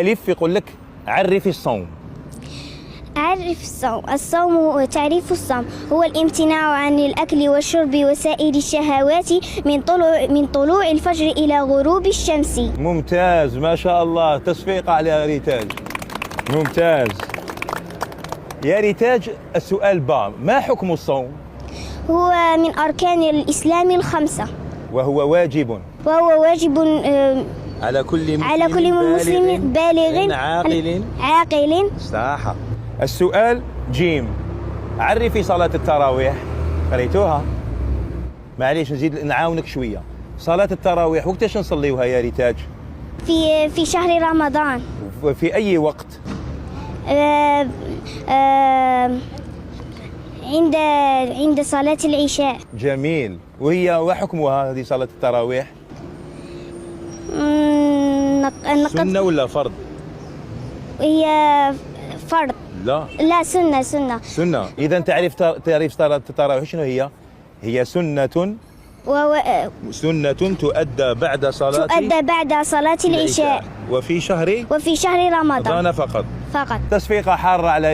ألف يقول لك عرفي الصوم. عرف الصوم. الصوم تعريف الصوم هو الامتناع عن الأكل والشرب وسائر الشهوات من طلوع الفجر إلى غروب الشمس. ممتاز ما شاء الله، تصفيق على يا ريتاج، ممتاز. يا ريتاج السؤال با، ما حكم الصوم؟ هو من أركان الإسلام الخمسة، وهو واجب وهو واجب على كل مسلم بالغ عاقل. صح. السؤال جيم، عرفي صلاة التراويح. قريتوها؟ معليش نزيد نعاونك شوية. صلاة التراويح وقتاش نصليوها يا ريتاج؟ في شهر رمضان. في أي وقت؟ عند صلاة العشاء. جميل. وحكمها هذه صلاة التراويح؟ سنة ولا فرض؟ هي فرض. لا سنة. إذا تعريف صلاة التراويح شنو هي؟ هي سنة تؤدى بعد صلاة العشاء وفي شهر رمضان فقط. فقط. تصفيقة حارة على